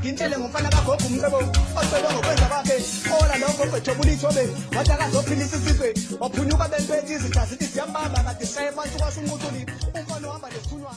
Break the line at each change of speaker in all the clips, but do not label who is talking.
ngintshele ngomfana kagogo umcebo ocela ngokwenza kwakhe ola lokho bejobula ithobe wathi akazophilisa isizwe waphunyuka bempethe izitha zithi siyambamba kade sayebantu kwasunqutuli umfana ohamba nesithunywa.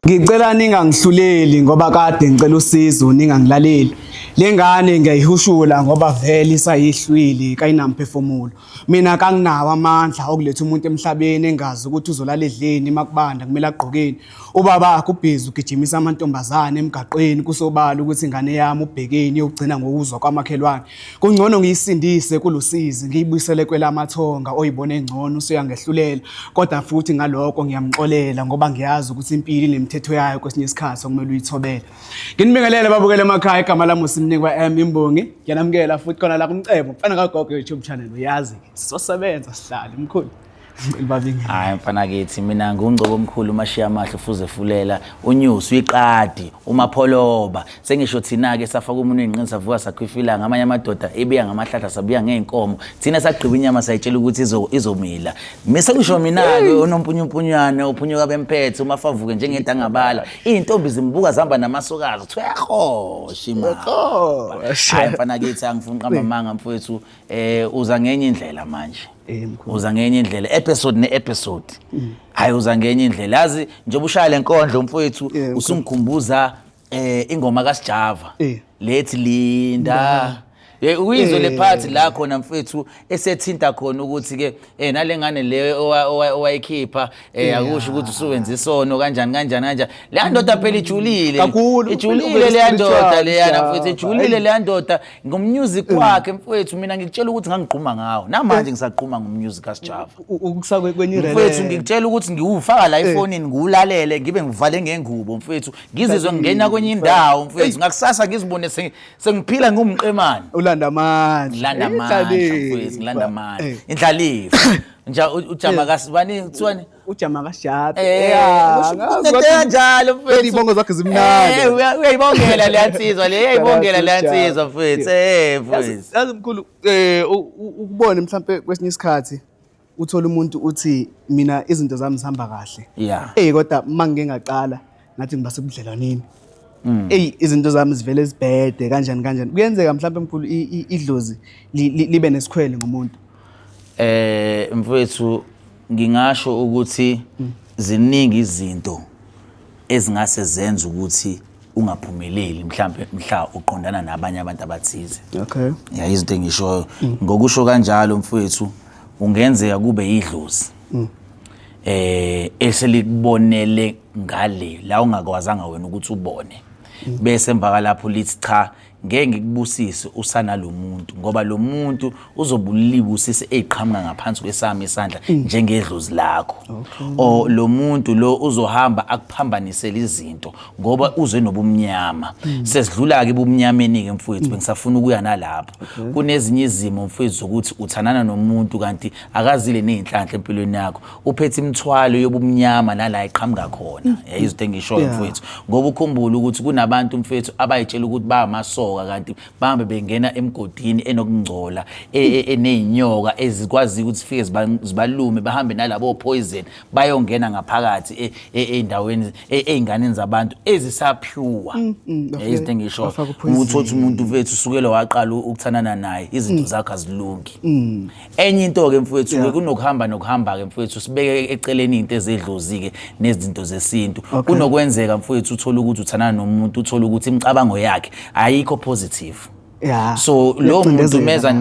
Ngicela ningangihluleli ngoba kade ngicela usizo ningangilaleli. Lengane ngiyayihushula ngoba vele isayihlwili kayinamphefumulo. Mina kanginawo amandla okuletha umuntu emhlabeni engazi ukuthi uzolala edleni makubanda kumele agqokeni. Ubaba akho ubhizi ugijimisa amantombazane emgaqweni kusobala ukuthi ingane yami ubhekeni yogcina ngokuzwa kwamakhelwane. Kungcono ngiyisindise kulusizi ngiyibuyisele kwelamathonga oyibone engcono usuyangehlulela. Kodwa futhi ngalokho ngiyamxolela ngoba ngiyazi ukuthi impilo inemithetho yayo kwesinye isikhathi okumele uyithobele. Nginibingelele babukele emakhaya igama lami uSimnikwa Imbongi. Ngiyanamukela futhi khona la kumcebo mfana kagogo YouTube channel uyazi sizosebenza sihlale mkhulu.
Hayi mfana kithi mina ngungcobo omkhulu uMashiya Mahle fuze fulela uNyusi uyiqadi uMapholoba sengisho thina ke safaka umuntu enqini savuka sakhwifila ngamanye amadoda ebiya ngamahlahla sabuya ngeenkomo thina sagqiba inyama sayitshela ukuthi izomila mise ngisho mina ke unompunyupunyane uphunyuka bemphethe umafavuke njengedangabala intombi zimbuka zihamba namasokazi thweho shima hayi mfana kithi angifuni qamba amanga mfowethu uza ngenye indlela manje uza ngenye indlela episode ne-episode hayi uza ngenye indlela yazi njengoba ushaya lenkondlo mfowethu usungikhumbuza ingoma kaSjava lethi Linda uyizwe le part la khona mfethu esethinta khona ukuthi ke nalengane le owayikhipha akusho ukuthi usuwenza isono kanjani le ndoda phela ijulile le ndoda le yana mfethu ijulile le ndoda ngommusic wakhe mfethu mina ngikutshela ukuthi ngangigquma ngawo namanje ngisaqhuma ngommusic kaSjava
ukusakwe kwenye rele
mfethu ngikutshela ukuthi ngiwufaka la efonini ngiwulalele ngibe ngivale ngengubo mfethu ngizizwe ngena kwenye indawo mfethu ngakusasa ngizibone sengiphila ngumqemane
Landa amandla
mfethu ngilanda amandla indlalifa nje ujama kasibani kuthiwani
ujama kaSjava
njalo mfethu
ibongo zakhe zimnandi
uyayibongela leyansizwa leyansizwa mfethu mfethu
yazi mkhulu ukubona mhlambe kwesinye isikhathi uthola umuntu uthi mina izinto zami zihamba kahle kodwa mangike ngaqala ngathi ngibase kubudlelwaneni izinto zami zivele zibhede kanjani kuyenzeka mhlawumbe mkhulu idlozi libe nesikhwele ngomuntu
mfowethu ngingasho ukuthi ziningi izinto ezingase zenze ukuthi ungaphumeleli mhlambe uqondana nabanye abantu abathize izinto engisho ngokusho kanjalo mfowethu ungenzeka kube idlozi eselikubonele ngale la ungakwazanga wena ukuthi ubone bese emva lapho lithi cha ngeke ngikubusise usana lo muntu ngoba lo muntu uzobulibusise eziqhamuka ngaphansi kwesami isandla njengedlozi lakho o lo muntu lo uzohamba akuphambanisela izinto ngoba uzwe nobumnyama sesidlula ke bumnyameni ke mfowethu bengisafuna ukuya nalapho kunezinye izimo mfowethu zokuthi uthanana nomuntu kanti akazile nezinhlanhla empilweni yakho uphethe imithwalo yobumnyama nala iqhamuka khona izinto engishoyo mfowethu ngoba ukhumbula ukuthi kunabantu mfowethu abayitshela ukuthi ba amaso kanti bahambe bengena emgodini enokungcola eneyinyoka ezikwazi ukuthi zifike zibalume bahambe nalabo poison bayongena ngaphakathi endaweni einganeni zabantu ezisaphuwa izinto engisho ukuthi umuntu mfethu usukela waqala ukuthanana naye izinto zakhe azilungi enye into ke mfethu kunokuhamba ke mfethu sibeke eceleni into ezedlozi ke nezinto zesintu kunokwenzeka mfethu uthola ukuthi uthanana nomuntu uthola ukuthi imicabango yakhe ayikho positive so lo muntu meza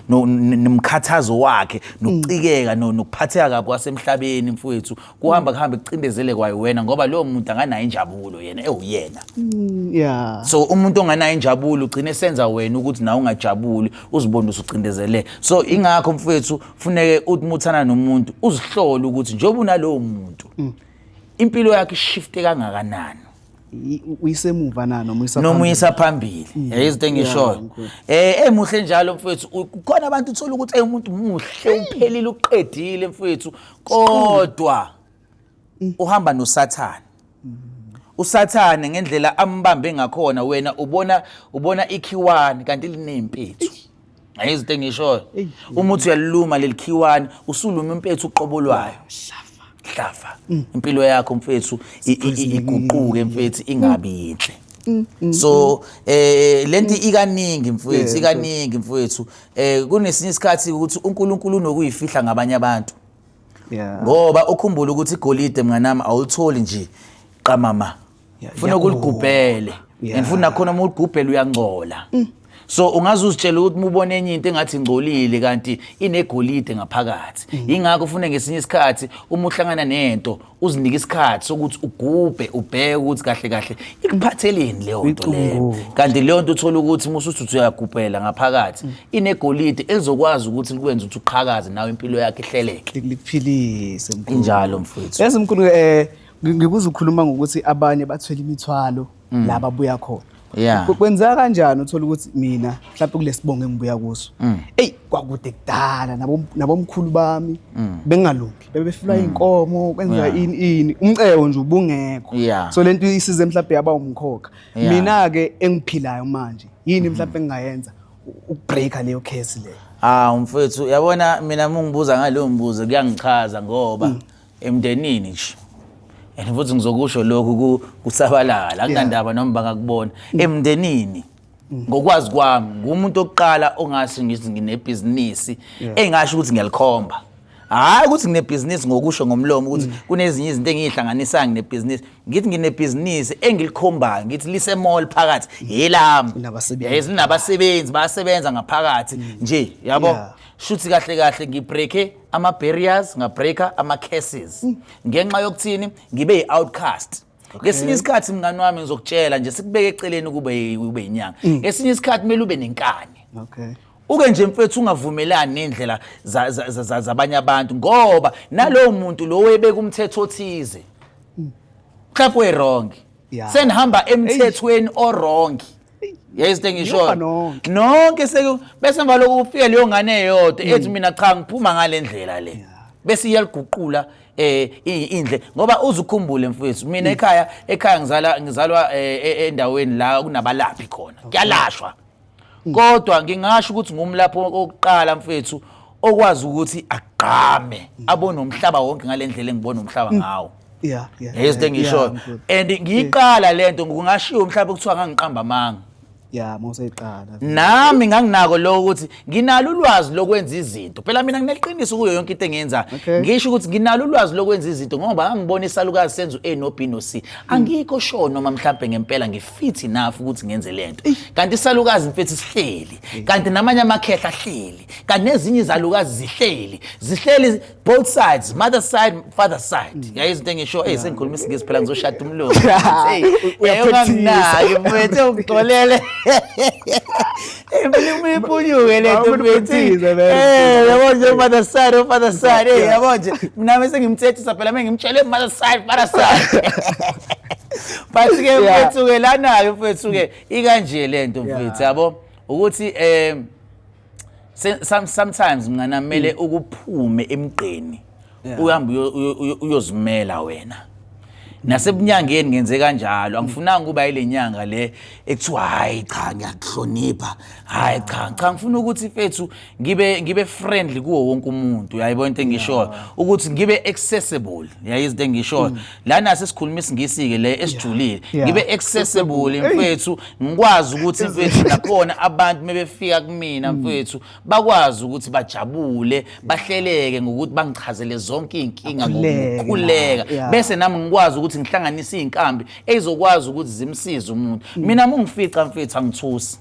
nomkhathazo wakhe nokucikeka nokuphatheka kabi kwasemhlabeni mfowethu kuhamba kucindezele kwayo wena ngoba lo muntu anganayo injabulo yena ewuyena so umuntu onganayo injabulo ugcine senza wena ukuthi nawe ungajabuli uzibone usucindezele so ingakho mfowethu kufuneke umuthana nomuntu uzihlole ukuthi njengoba unalowo muntu impilo yakhe shifte kangakanani
uyisemuva
nomuyisa phambili izinto engishoyo emuhle njalo mfethu kukhona abantu uthola ukuthi umuntu muhle uphelile uqedile mfethu kodwa uhamba noSathane uSathane ngendlela ambambe ngakhona wena ubona ikhiwani kanti linempethu izinto engishoyo umuthi uyaluma lelikhiwani usuluma impethu uqobolwayo hlafa impilo yakho mfethu iguquke mfethu ingabi yinhle. So lento ikaningi mfethu kunesinye isikhathi ukuthi uNkulunkulu unokuyifihla ngabanye abantu. Ngoba ukhumbula ukuthi igolide mnganami awulitholi nje qamama. Ufuna ukuligubhele. Andifuna khona uma uligubhele uyangcola. So ungaze uzitshela ukuthi ubone enye into engathi ingcolile kanti inegolide ngaphakathi. Ingakho ufuna ngesinye isikhathi uma uhlangana nento uzinike isikhathi sokuthi ugubhe ubheke ukuthi kahle kahle ikuphatheleni leyo nto leyo. Kanti leyo nto uthola ukuthi musuthi uyagubhela ngaphakathi inegolide elizokwazi ukuthi likwenze ukuthi uqhakaze nawe impilo yakhe ihleleke.
Likuphilise mkhulu.
Injalo mfethu.
Yazi mkhulu ngikuza ukukhuluma ngokuthi abanye bathwele imithwalo la babuya khona. Kwenzeka kanjani uthola ukuthi mina mhlawumbe kulesibongo engibuya kuso kwakude kudala nabomkhulu bami bengalungi bebefula inkomo kwenza ini umcebo nje ubungekho so lento isize mhlawumbe yaba umkhokha mina ke engiphilayo manje yini mhlawumbe engayenza ukubreaka leyo case le
mfethu yabona mina mungibuza ngalowo mbuzo kuyangichaza ngoba emndenini nje futhi ngizokusho lokhu kusabalala akunandaba noma bangakubona emndenini ngokwazi kwami ngumuntu oqala ongasi ngithi nginebhizinisi engasho ukuthi ngiyalikhomba hayi ukuthi nginebhizinisi ngokusho ngomlomo ukuthi kunezinye izinto engihlanganisa nginebhizinisi ngithi nginebhizinisi engilikhombayo ngithi lise mall phakathi yelami nabasebenzi bayasebenza ngaphakathi nje yabo shuthi kahle kahle ngibreake ama barriers ngabreaka ama cases ngenxa yokuthini ngibe outcast ngesinye isikhathi mngani wami ngizokutshela nje sikubeke eceleni ube inyanga ngesinye isikhathi kumele ube nenkani uke nje mfethu ungavumelani nendlela zabanye abantu ngoba nalowo muntu lo webeka umthetho othize mhlawumbe we wrong senihamba emthethweni o wrong yes ngisho nonke bese mva lokhu ufike leyo ngane eyodwa ethi mina cha ngiphuma ngale ndlela le bese iyaliguqula indle ngoba uzukhumbule mfethu mina ekhaya ngizalwa endaweni la kunabalaphi khona kuyalashwa kodwa ngingasho ukuthi ngumlapho okuqala mfethu okwazi ukuthi agqame abone umhlaba wonke ngale ndlela engibona umhlaba ngawo yes ngisho and ngiyiqala lento ngingashiyo mhlawumbe kuthiwa ngangiqamba amanga
mawuseyiqala
nami nganginako lo ukuthi nginalo ulwazi lokwenza izinto phela mina ngineqiniso kuyo yonke into engiyenza ngisho ukuthi nginalo ulwazi lokwenza izinto ngoba ngangibona isalukazi senza A no B no C angikho sure noma mhlawumbe ngempela ngifit enough ukuthi ngenze lento kanti isalukazi mfethu sihleli kanti namanye amakhehla ahleli kanti nezinye izalukazi zihleli both sides mother side father side yayizo into engisho sengikhuluma isingisi phela ngizoshada umlomo uyaphathisa mfethu ugxolele Emily ipunyuke lento mfethu yabo nje mother side yabo nje mina bese ngimthethisa phela manje ngimtshele mother side but ke mfethu ke lanayo mfethu ke ikanje lento mfethu yabo ukuthi sometimes mngana mele ukuphume emgqeni uhambe uyozimela wena nasebunyangeni ngenze kanjalo angifunanga kuba ile nyanga le ekuthiwa hayi cha ngiyakuhlonipha hayi cha ngifuna ukuthi mfethu ngibe friendly kuwo wonke umuntu uyayibona into engisho ukuthi ngibe accessible yayizinto engisho lana sesikhuluma isingisi ke le esijulile ngibe accessible mfethu ngikwazi ukuthi mfethu nakhona abantu mebefika kumina mfethu bakwazi ukuthi bajabule bahleleke ngokuthi bangichazele zonke inkinga ngokukhuleka bese nami ngikwazi ukuthi ngihlanganise izinkambi ezokwazi ukuthi zimsize umuntu mina mungifica mfethu angithusi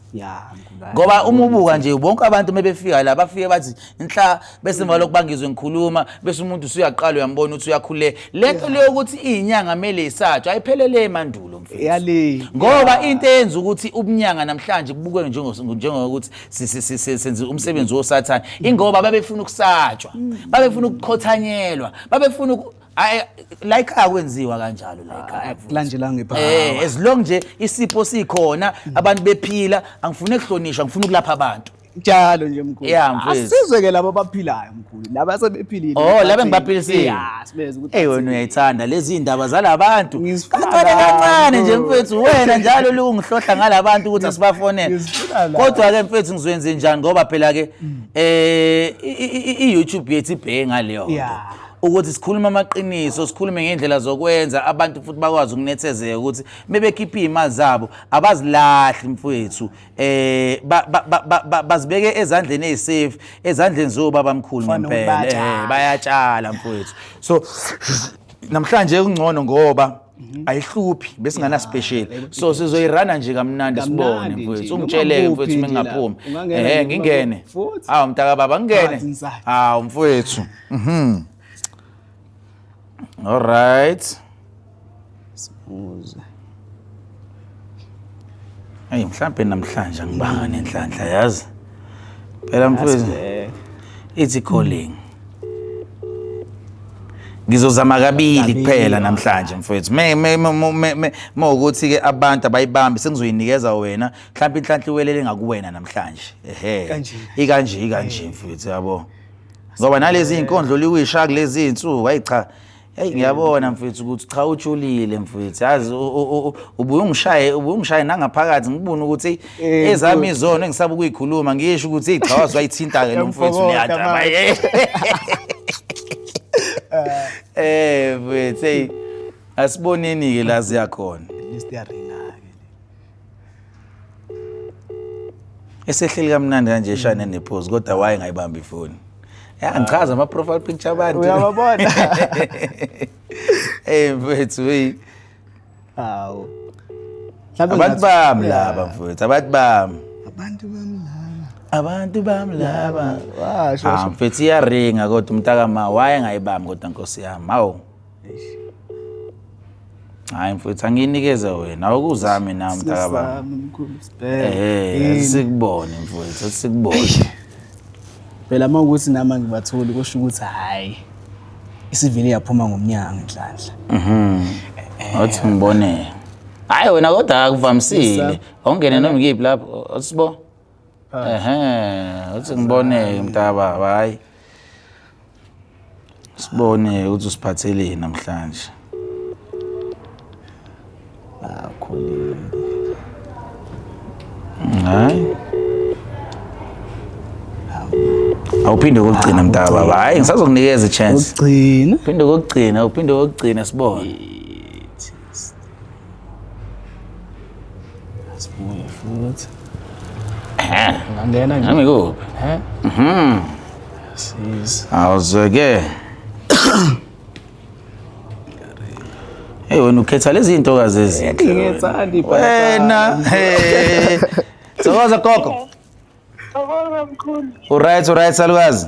ngoba uma ubuka nje bonke abantu mebefika la bafike bathi inhla bese mva lokho bangizwe ngikhuluma bese umuntu usuyaqala uyambona ukuthi uyakhule lento leyo ukuthi izinyanga mele isatshwe ayiphelele emandulo mfethu ngoba into eyenza ukuthi ubunyanga namhlanje kubukwe njengokuthi senze umsebenzi wosathana ingoba babefuna ukusatshwa babefuna ukukhothanyelwa babefuna like akwenziwa kanjalo like
kulandela ngephakathi
as long nje isipho sikhona abantu bephila angifuni ukuhlonishwa ngifuna ukulapha abantu
njalo nje mkhulu asizwe ke labo abaphilayo mkhulu laba sebephilile
laba engibaphilisile
sibeze ukuthi
wena uyayithanda lezi indaba zalabantu kancane nje mfethu wena njalo ungihlohla ngalabantu ukuthi asibafonele kodwa ke mfethu ngizwenze njani ngoba phela ke iYouTube yethu ibheke ngaleyo ukuthi sikhulume amaqiniso, sikhulume ngendlela zokwenza abantu futhi bakwazi ukunethezeka ukuthi bebekhipha imali zabo abazilahli mfowethu bazibeke ezandleni ezisafe, ezandleni zobaba mkhulu ngempela bayatshala mfowethu. So namhlanje kungcono ngoba ayihluphi bese ngana special, so sizoyirana nje kamnandi sibone mfowethu. Ungitshele mfowethu mengaphuma ngingene, mntaka baba ngingene, mfowethu. All right, mhlambe namhlanje ngibanga nenhlanhla yazi phela mfowethu, ithi calling. Ngizozama kabili kuphela namhlanje mfowethu. Ukuthi ke abantu abayibambi sengizoyinikeza wena, mhlawumbe inhlanhla iwelele ngakuwena namhlanje. Ikanje mfowethu yabo. Ngoba nalezi inkondlo liwisha kulezi insuku hayi ngiyabona mfowethu ukuthi cha ujulile mfowethu. Yazi ubuye ungishaye nangaphakathi ngibona ukuthi ezami izona engisaba ukuyikhuluma ngisho ukuthi cha wazayithinta ke lo mfowethu liyada. Mfowethu asiboneni ke la ziyakhona.
Lesiyaringa ke.
Esehleli kamnandi kanje eshane nepose kodwa waye ngayibamba ifoni. Ngichaza ama profile picture abantu.
Uyababona?
Mfowethu
Hawu.
Abantu bami laba mfowethu, abantu bami. Abantu bami laba. Mfethu iyaringa kodwa umntakama waye ngayibamba kodwa Nkosi yami. Hawu. Hayi mfethu anginikeza wena awukuzami na mntakaba. Sikubone mfethu, sikubone.
Phela mawukuthi nama ngibatholi kusho ukuthi hayi isivini yaphuma ngomnyango enhlanhla.
Othi ngibone. Hayi wena kodwa akuvamisile. Awungene noma ngiphi lapho? Usibo? Uthi ngibone mntaba hayi. Sibone ukuthi usiphatheleni namhlanje.
Khona.
Hayi. Awuphinde ukugcina mntaba hayi ngisazokunikeza i-chance.
Ugcina.
Uphinde ukugcina sibone.
Asibuye futhi.
Ngangena nami kuphi? Awuzeke. Wena ukhetha lezi zinto kazi ezinhle.
Ngiyethandi
wena. Thokoza gogo.
Thokoza mkhulu.
Alright salukazi.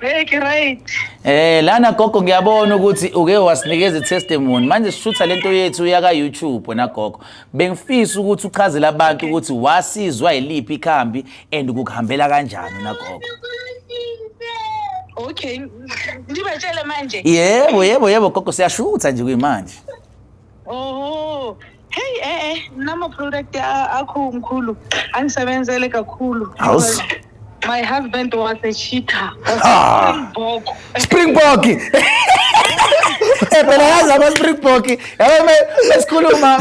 Right.
Lana gogo ngiyabona ukuthi uke wasinikeza i-testimony. Manje sishutha lento yethu yaka YouTube wena gogo. Bengifisa ukuthi uchazele abantu ukuthi wasizwa yiliphi ikhambi and ukuhambela kanjani na gogo.
Okay. Ndibatshele manje.
Yebo gogo siyashutha nje kuyimanje.
Oh. Hey nama product akho mkhulu angisebenzele kakhulu. My husband was a cheater.
Springbok. Phela yazi ama-Springbok. Yabo mesikhuluma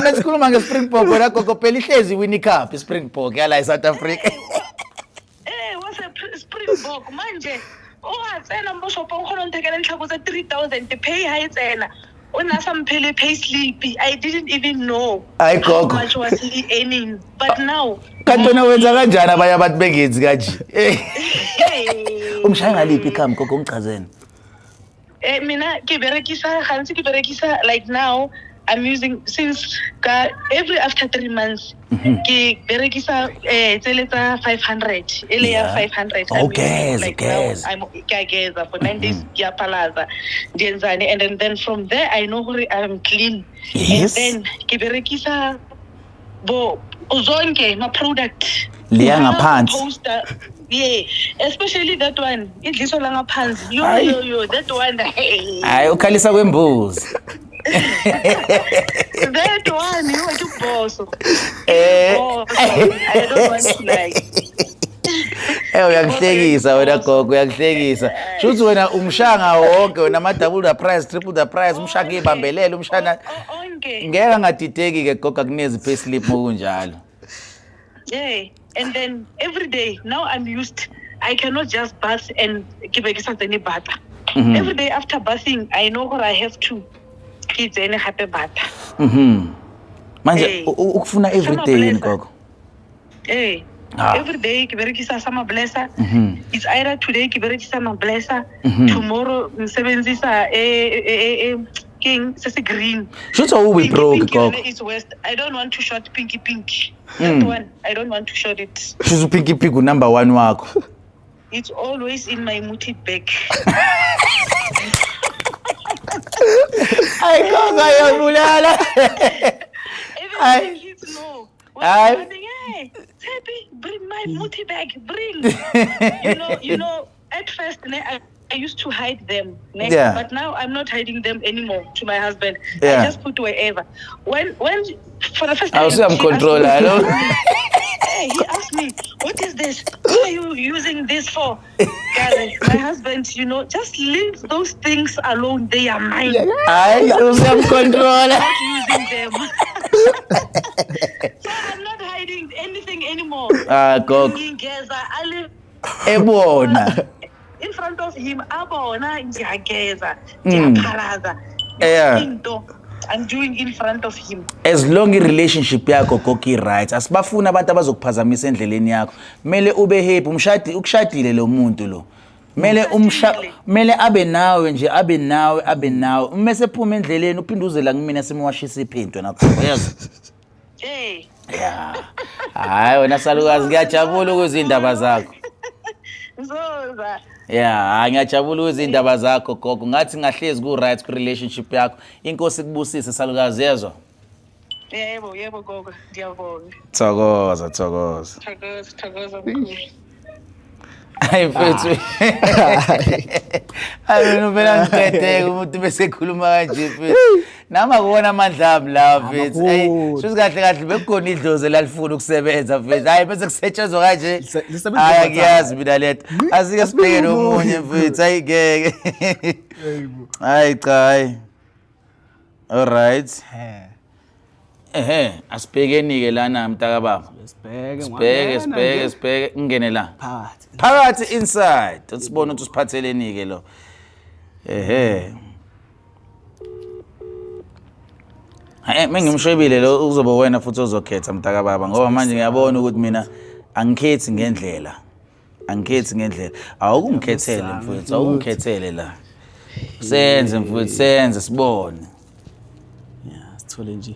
nge-Springbok wena gogo phela ihlezi Winnie Cup i-Springbok yala eSouth Africa.
Was a Springbok manje. Watsena mboshopho ngikhona ngitekela inhlako ze 3000 pay hayitsena. Unasamphele pay slip. I didn't even know
how
much was he earning. But now
kanti wena wenza kanjani abanye abantu bengenzi kanje? Umshaya ngaliphi ikhambi gogo ngichazeni.
Mina kiberekisa like now I'm using since every after 3 months kiberekisa tseleta 500 ele ya 500.
Okay.
I'm kageza for 9 days kiyapalaza ndiyenzani and then from there I know I'm clean.
Yes.
And then kiberekisa uzonke ma product
liya ngaphansi.
Especially that one idliso la ngaphansi yo that one
hayi ukhalisa kwembuzi.
That one you want to boss. I don't want to like.
Uyakuhlekisa wena gogo uyakuhlekisa. Shuthi wena umshanga wonke wena ama double the price triple the price umshanga ibambelele umshana. Ngeke ngadideki ke gogo akunezi pay slip mokunjalo.
And then every day now I'm used. I cannot just bus and kibekisa teni butter. Every day after bathing, I know what I have to kids any happy butter.
Manje ukufuna everyday gogo.
Every day kiberekisa sama blesser. It's either today kiberekisa sama blesser, tomorrow ngisebenzisa king sesi green.
Should all we broke gogo.
It's west. I don't want to short pinky. That one I don't want to short it.
Should pinky number 1 wakho.
It's always in my muti bag.
Ay gogo yabulala.
Even the kids know. Hey, bring my muti bag, bring. you know, at first I used to hide them, but now I'm not hiding them anymore to my husband. I just put wherever. When for the first time,
I'm controller.
He asked me, "What is this? What are you using this for?" Guys, my husband, just leave those things alone. They are mine.
I'm controller.
Not using them. So I'm not hiding anything anymore.
Go.
I live
Ebona.
in front of him. Abona ngiyageza, ngiyaphalaza. I'm doing in front of him.
As long relationship yakho koki right, asibafuna abantu abazokuphazamisa endleleni yakho. Mele ube happy, ukushadile lo muntu lo. Mele abe nawe nje, abe nawe. Umese phuma endleleni uphinde uze la kumina semwashisa iphinto nakho. Yazi? Yeah. Hayi wena salukazi ngiyajabula ukuzindaba zakho.
Zoza.
Yeah, ngiyajabula ukuzindaba zakho gogo. Ngathi ngahlezi ku right ku relationship yakho. Inkosi kubusise salukazi yezwa.
Yebo gogo. Ngiyabonga.
Thokoza.
Thokoza mkhulu.
Hayi mfethu. Hayi vela ngithethe umuntu bese khuluma kanje mfethu. Nama kuona amandla ami la mfethu. Hey, shuthi kahle bekugona idlozi lalifuna ukusebenza mfethu. Hayi bese kusetshenzwa kanje. Hayi ngiyazi mina letho. Asike sibheke nomunye mfethu. Hayi ngeke. Hayi cha. All right. Asibhekeni ke lana mntaka baba. Sibheke ngene la. Phakathi inside. Sibone ukuthi usiphatheleni ke lo. Mengimshwebile lo uzoba wena futhi ozokhetha mntaka baba ngoba manje ngiyabona ukuthi mina angikhethi ngendlela. Awukungikhethele mfowethu, awukungikhethele la. Senze mfowethu, senze sibone.
Yeah, sithole nje.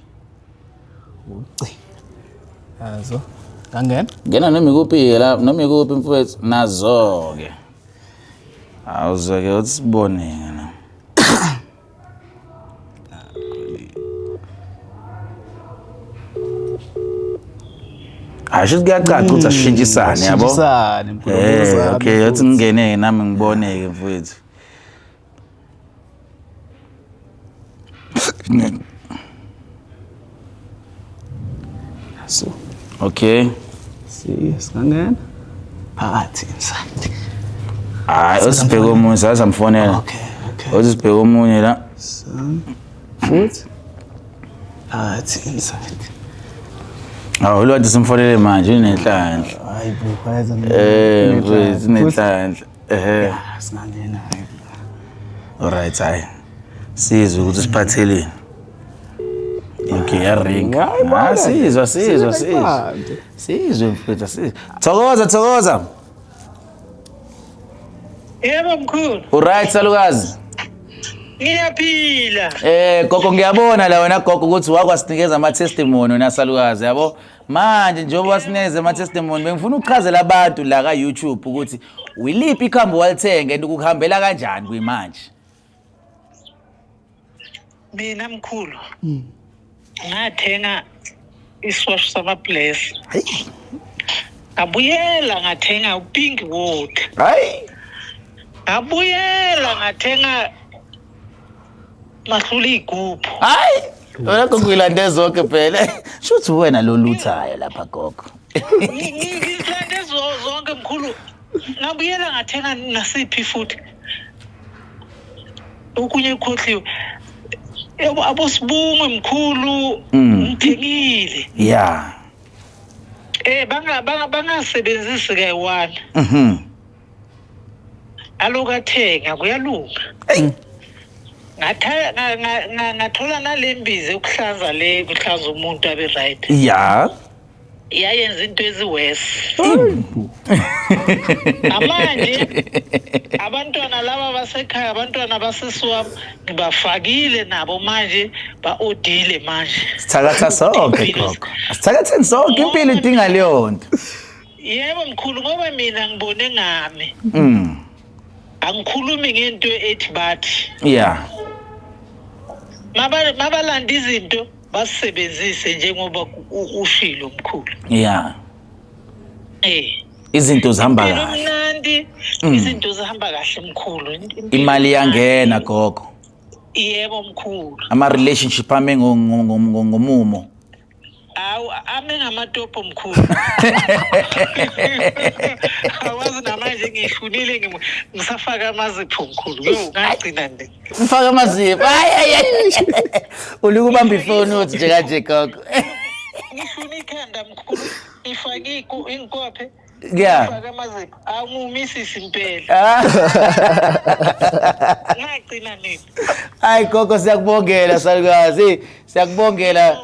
Uci. Yazo. Ngangena?
Ngena noma ikuphi la, noma ikuphi mfowethu nazo ke. Awuzoke uthi sibone ngena. Asho kuyacaca ukuthi asishintshisane yabo.
Asishintshisane mkhulu.
Okay, yathi ngingene nami ngiboneke mfowethu.
So,
okay.
Singangena. Phakathi inside.
Hayi, usibheke omunye sasamfonela.
Okay.
Usibheke omunye la.
Futhi. Phakathi inside.
Lo wathi simfonele manje unenhlanhla.
Hayi bo, wayenza
mfowethu unenhlanhla.
Singangena.
Alright, hayi. Sizwe ukuthi siphatheleni. Okay, yaringa. Sizwe mfowethu, sizwe. Thokoza.
Yebo mkhulu.
Alright salukazi.
Ngiyaphila.
Gogo ngiyabona la wena gogo ukuthi wakwasinikeza ama testimony wena salukazi yabo. Manje njengoba wasinikeza ama testimony bengifuna ukuchazela abantu la ka YouTube ukuthi wiliphi ikhambo walithenga and ukuhambela kanjani kuyimanje.
Mina mkhulu. Ngathenga iswash sama bless. Ngabuyela ngathenga upink water.
Hayi.
Ngabuyela ngathenga mahluli igubhu.
Hayi. Wena ngokuyilande zonke phela. Shuthi wena lo luthayo lapha gogo.
Ngilande zonke mkhulu. Ngabuyela ngathenga nasiphi futhi. Okunye ukhohliwe. Yebo abosibungu mkhulu ngithengile.
Yeah.
Bangasebenzisi ke one.
alokathenga kuyalunga ngathola nalembize ukuhlanza le kuhlanza umuntu abe right
ya
yayenza into eziwese amanje abantwana laba basekhaya abantwana basesiwam ngibafakile nabo manje ba-odile manje
sithakatha sonke gogo asithakatheni sonke impilo idinga leyo nto
yebo mkhulu ngoba mina ngibone ngami angikhulumi ngento ethi bathi
yeah
mabalanda izinto basebenzise njengoba ushilo mkhulu
yeah izinto zihamba kahle
mnandi izinto zihamba kahle mkhulu
imali yangena gogo
yebo mkhulu
ama relationship ame ngomumo
awu ame ngamatopo mkhulu awazi namanje ngihlunile ngisafaka amazipho mkhulu yo ngagcina nje
mfaka amazipho ulikubamba ifoni uthi nje kanje gogo
ngifuna ikhanda mkhulu ifake inkophe
yeah
mfaka amazipho awumisisi impela ngagcina nini
hayi gogo siyakubongela salukazi siyakubongela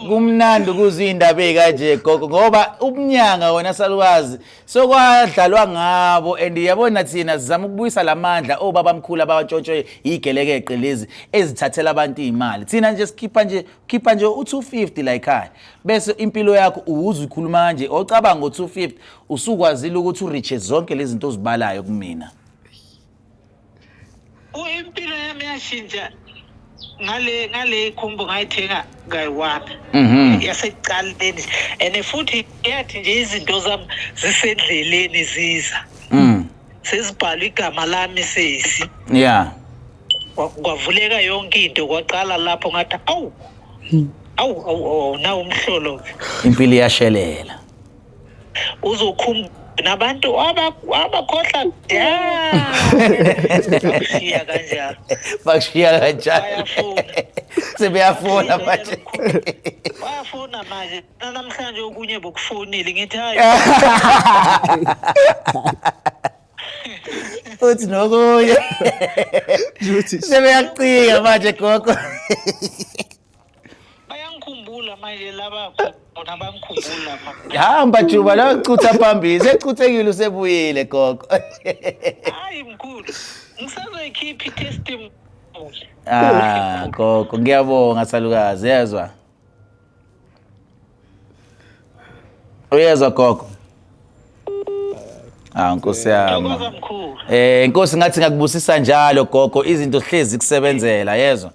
kumnandi ukuzindaba ezikanje gogo ngoba ubunyanga wena salukazi sokwadlalwa ngabo and yabona thina sizama ukubuyisa lamandla obaba mkhulu abantshontsho igelekeqe lezi ezithathela abantu imali thina nje sikhipha nje u250 la ekhaya bese impilo yakho uwuza ukhuluma kanje ocabanga ngo250 usukwazile ukuthi uriche zonke lezi zinto ozibalayo kumina
impilo yami yashintsha ngale khumbo ngayithenga ngayi-1 yasekuqaleni and futhi yathi nje izinto zami zisendleleni ziza sezibhalwa igama lami sesi
yeah
kwavuleka yonke into kwaqala lapho ngathi awu na umhlolo
impilo iyashelela
uzokhumbula nabantu abakhohla
bakushiya kanjalo sebeyafuna manje
bayafuna manje namhlanje okunye bokufonile ngithi hayi
uthi nokuye sebeyacika manje gogo
bayangikhumbula manje laba bona bangikhumbula
hamba juba la ucutha phambili secuthekile usebuyile gogo
hayi mkhulu ngisazoyikhipha itestimony
gogo ngiyabonga salukazi yezwa uyezwa gogo Nkosi yami Nkosi ngathi ngakubusisa njalo gogo izinto hlezi kusebenzela yezwa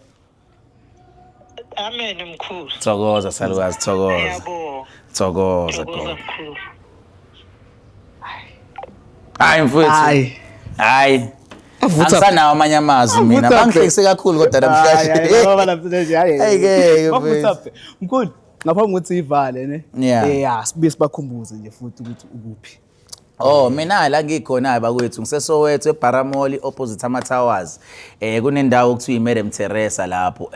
Amen mkhulu
Thokoza salukazi thokoza
Yebo
Thokoza gogo Hayi mfowethu hayi Angisanawo amanye amazwi mina bangihlekise kakhulu kodwa namhlanje
ngoba namhlanje
ayike
mkhulu ngaphambi ukuthi ivale ne sibuye sibakhumbuze nje futhi ukuthi ukuphi
mina la ngikhona bakwethu ngisesowethu eBaramoli opposite ama Towers kunendawo okuthiwa iMadam Teresa lapho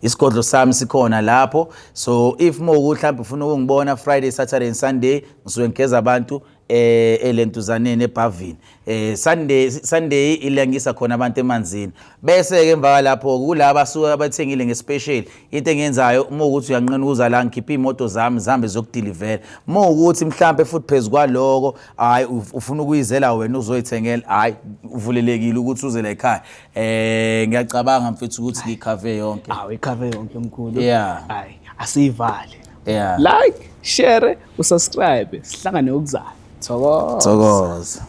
isigodlo sami sikhona lapho so if mhlawumbe ufuna ukungibona Friday Saturday and Sunday ngisuke ngigeza abantu elentuzaneni eBavini Sunday ilangisa khona abantu emanzini bese ke emva lapho kulabo asuka abathengile ngespecial into engenzayo uma ukuthi uyanqina ukuza la ngikhipha imoto zami zihambe zokudeliver uma ukuthi mhlambe futhi phezukwa lokho hayi ufuna ukuyizela wena uzoyithengela hayi uvulelekile ukuthi uze la ekhaya ngiyacabanga mfethu ukuthi ngikhave yonke
ikhave yonke mkhulu
hayi
asivale like share usubscribe sihlangane ukuzayo Thokoza